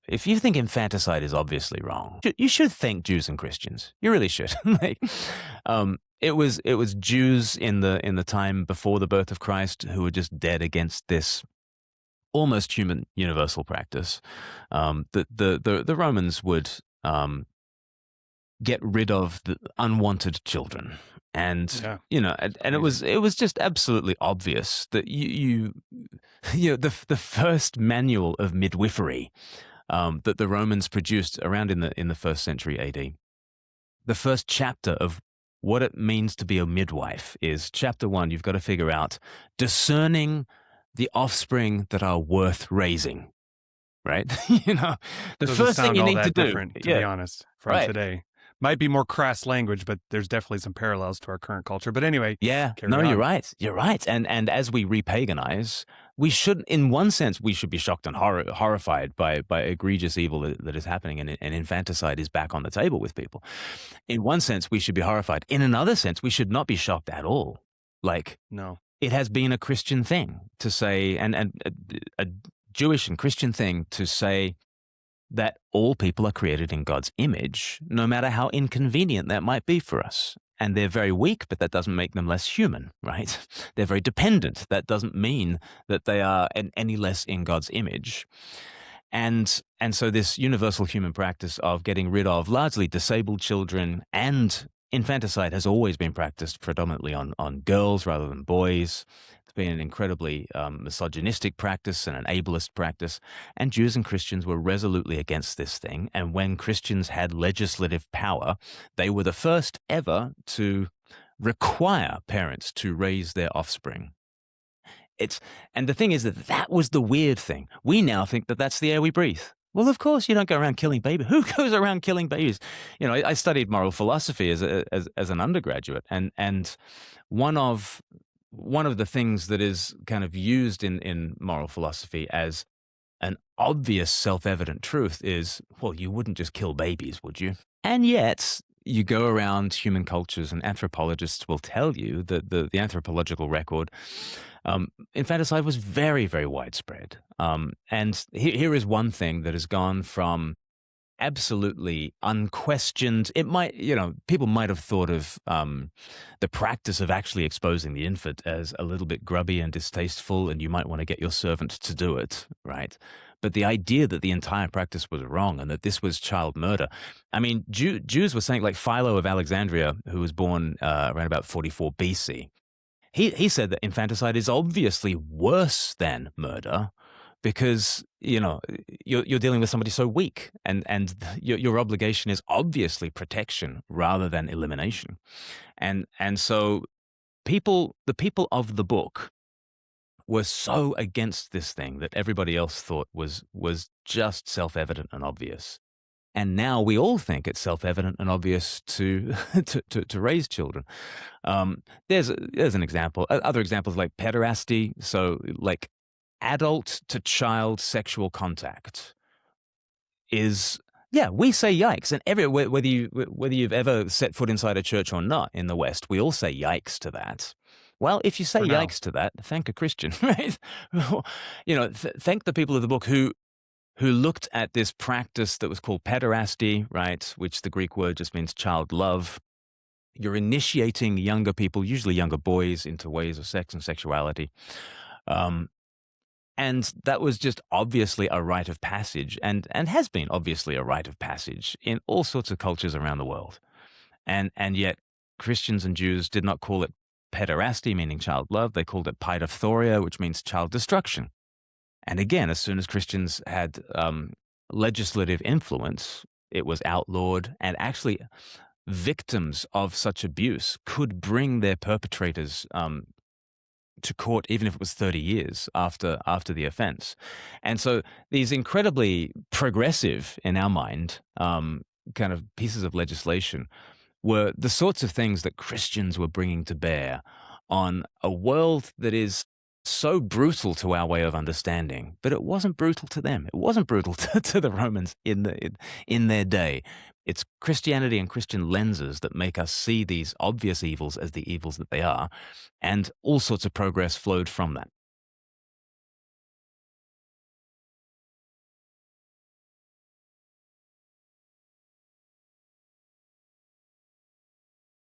if you think infanticide is obviously wrong, you should thank Jews and Christians. You really should. Like, it was Jews in the time before the birth of Christ who were just dead against this almost human universal practice. The Romans would get rid of the unwanted children. And and it was just absolutely obvious that the first manual of midwifery that the Romans produced around in the 1st century AD, the first chapter of what it means to be a midwife is chapter 1. You've got to figure out discerning the offspring that are worth raising, right? The Doesn't first thing sound you all need that to do, different, to be honest, from today. Might be more crass language, but there's definitely some parallels to our current culture. But anyway, no, you're right. You're right. And as we repaganize, we should, in one sense, we should be shocked and horrified by egregious evil that is happening, and infanticide is back on the table with people. In one sense, we should be horrified. In another sense, we should not be shocked at all. Like, no, it has been a Christian thing to say, and a Jewish and Christian thing to say that all people are created in God's image, no matter how inconvenient that might be for us. And they're very weak, but that doesn't make them less human, right? They're very dependent. That doesn't mean that they are any less in God's image. And so this universal human practice of getting rid of largely disabled children, and infanticide has always been practiced predominantly on girls rather than boys. It's been an incredibly misogynistic practice and an ableist practice, and Jews and Christians were resolutely against this thing. And when Christians had legislative power, they were the first ever to require parents to raise their offspring. And the thing is that was the weird thing. We now think that that's the air we breathe. Well, of course, you don't go around killing babies. Who goes around killing babies? I studied moral philosophy as an undergraduate, and one of the things that is kind of used in moral philosophy as an obvious self-evident truth is, well, you wouldn't just kill babies, would you? And yet, you go around human cultures, and anthropologists will tell you that the anthropological record, infanticide was very, very widespread. And here is one thing that has gone from absolutely unquestioned. It might, people might have thought of the practice of actually exposing the infant as a little bit grubby and distasteful, and you might want to get your servant to do it, right? But the idea that the entire practice was wrong and that this was child murder. I mean, Jews were saying, like Philo of Alexandria, who was born around about 44 BC, he said that infanticide is obviously worse than murder, because you're dealing with somebody so weak, and your obligation is obviously protection rather than elimination, and so the people of the book were so against this thing that everybody else thought was just self-evident and obvious. And now we all think it's self-evident and obvious to raise children. There's an example. Other examples like pederasty, so like adult to child sexual contact is, we say yikes, and whether you've ever set foot inside a church or not in the West, we all say yikes to that. Well, if you say yikes to that, thank a Christian, right? Thank the people of the book who looked at this practice that was called pederasty, right, which the Greek word just means child love. You're initiating younger people, usually younger boys, into ways of sex and sexuality. And that was just obviously a rite of passage, and has been obviously a rite of passage in all sorts of cultures around the world. And yet Christians and Jews did not call it pederasty, meaning child love. They called it paidophoria, which means child destruction. And again, as soon as Christians had legislative influence, it was outlawed, and actually victims of such abuse could bring their perpetrators to court, even if it was 30 years after the offense. And so these incredibly progressive, in our mind, kind of pieces of legislation were the sorts of things that Christians were bringing to bear on a world that is so brutal to our way of understanding, but it wasn't brutal to them. It wasn't brutal to the Romans in their day. It's Christianity and Christian lenses that make us see these obvious evils as the evils that they are, and all sorts of progress flowed from that.